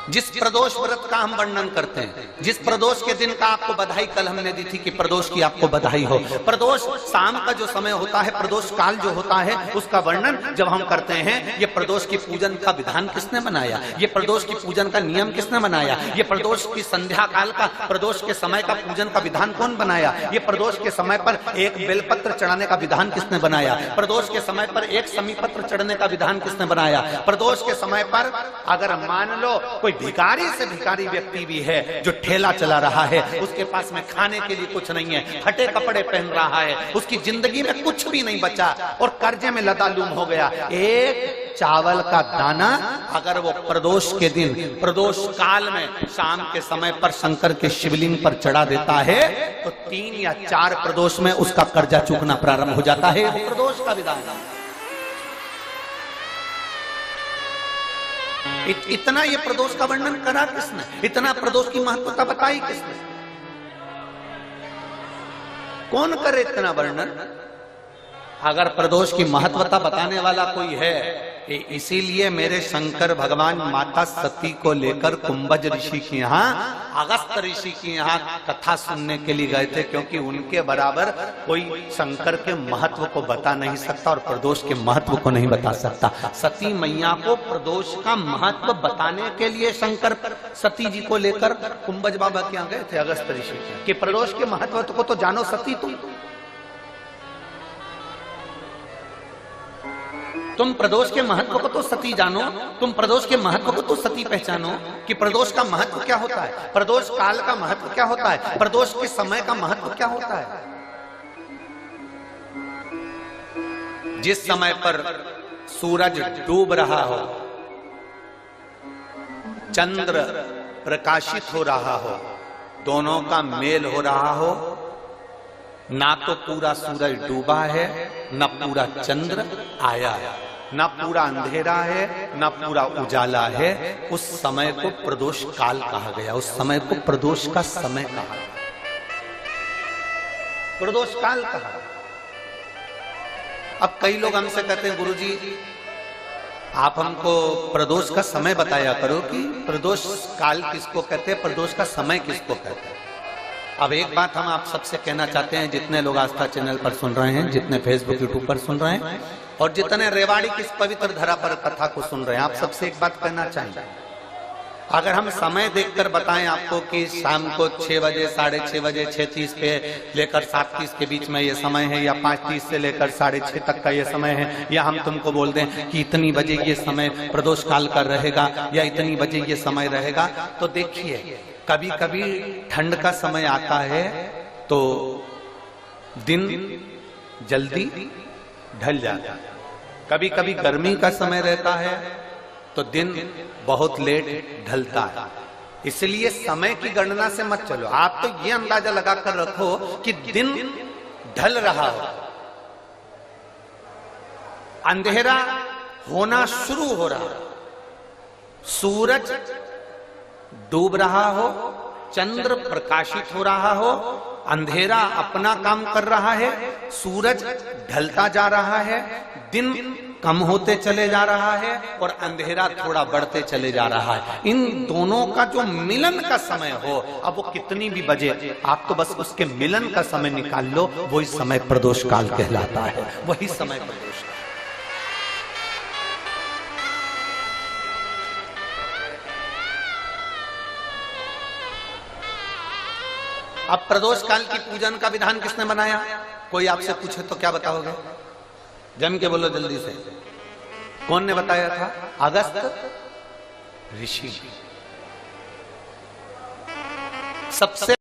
जिस प्रदोष व्रत का हम वर्णन करते हैं, जिस प्रदोष के दिन का आपको बधाई कल हमने दी थी कि प्रदोष की आपको बधाई हो, प्रदोष शाम का जो समय होता है, प्रदोष काल जो होता है, उसका वर्णन जब हम करते हैं, ये प्रदोष की पूजन का विधान किसने बनाया, ये प्रदोष की पूजन का नियम किसने बनाया, ये प्रदोष की संध्या काल का, प्रदोष के समय का पूजन का विधान कौन बनाया, ये प्रदोष के समय पर एक बेलपत्र चढ़ाने का विधान किसने बनाया, प्रदोष के समय पर एक समीपत्र चढ़ने का विधान किसने बनाया, प्रदोष के समय पर अगर मान लो कोई भिखारी से भिखारी व्यक्ति भी है जो ठेला चला रहा है, उसके पास में खाने के लिए कुछ नहीं है, फटे कपड़े पहन रहा है, उसकी जिंदगी में कुछ भी नहीं बचा और कर्जे में लदालूम हो गया, एक चावल का दाना अगर वो प्रदोष के दिन, प्रदोष काल में शाम के समय पर शंकर के शिवलिंग पर चढ़ा देता है तो 3 या 4 प्रदोष में उसका कर्जा चूकना प्रारंभ हो जाता है। वो प्रदोष का विधान। इतना ये प्रदोष का वर्णन करा किसने, इतना प्रदोष की महत्वता बताई किसने, कौन करे इतना वर्णन? अगर प्रदोष की महत्वता बताने वाला कोई है, इसीलिए मेरे शंकर भगवान माता सती को लेकर कुंभज ऋषि के यहाँ, अगस्त ऋषि के यहाँ कथा सुनने के लिए गए थे, क्योंकि उनके बराबर कोई शंकर के महत्व को बता नहीं सकता और प्रदोष के महत्व को नहीं बता सकता। सती मैया को प्रदोष का महत्व बताने के लिए शंकर सती जी को लेकर कुंभज बाबा के यहाँ गए थे, अगस्त ऋषि के, प्रदोष के महत्व को तो जानो सती तुम प्रदोष के महत्व को तो सती जानो, तुम प्रदोष के महत्व को तो सती पहचानो कि प्रदोष का महत्व क्या होता है, प्रदोष काल का महत्व क्या होता है, प्रदोष के समय का महत्व क्या होता है। जिस समय पर सूरज डूब रहा हो, चंद्र प्रकाशित हो रहा हो, दोनों का मेल हो रहा हो, ना तो पूरा सूरज डूबा है, न पूरा चंद्र आया है, न पूरा अंधेरा है, न पूरा उजाला है, उस समय को प्रदोष काल कहा गया, उस समय को प्रदोष का समय कहा, प्रदोष काल कहा। अब कई लोग हमसे कहते हैं गुरुजी आप हमको प्रदोष का समय बताया करो कि प्रदोष काल किसको कहते हैं, प्रदोष का समय किसको कहते हैं। अब एक बात हम आप सबसे कहना चाहते हैं, जितने लोग आस्था चैनल पर सुन रहे हैं, जितने फेसबुक यूट्यूब पर सुन रहे हैं और जितने रेवाड़ी की इस पवित्र धरा पर कथा को सुन रहे हैं, आप सबसे एक बात कहना चाहेंगे, अगर हम समय देखकर बताएं आपको कि शाम को 6 बजे, 6:30 बजे, 6:30 पे लेकर 7:30 के बीच में ये समय है, या 5:30 से लेकर 6:30 तक का ये समय है, या हम तुमको बोल दें कि इतनी बजे ये समय प्रदोष काल का रहेगा या इतनी बजे ये समय रहेगा, तो देखिए कभी कभी ठंड का समय आता है तो दिन जल्दी ढल जाता है, कभी कभी गर्मी का समय रहता है तो दिन बहुत लेट ढलता है। इसलिए समय की गणना से मत चलो, आप तो ये अंदाजा लगाकर रखो कि दिन ढल रहा हो, अंधेरा होना शुरू हो रहा, सूरज डूब रहा हो, चंद्र प्रकाशित हो रहा हो, अंधेरा अपना काम कर रहा है, सूरज ढलता जा रहा है, दिन कम होते चले जा रहा है और अंधेरा थोड़ा बढ़ते चले जा रहा है। इन दोनों का जो मिलन का समय हो, अब वो कितनी भी बजे, आप तो बस उसके मिलन का समय निकाल लो, वही समय प्रदोष काल कहलाता है, वही समय प्रदोष। अब प्रदोष काल की पूजन का विधान किसने बनाया? कोई आपसे पूछे तो क्या बताओगे? जम के बोलो जल्दी से, कौन ने बताया था? अगस्त ऋषि। सबसे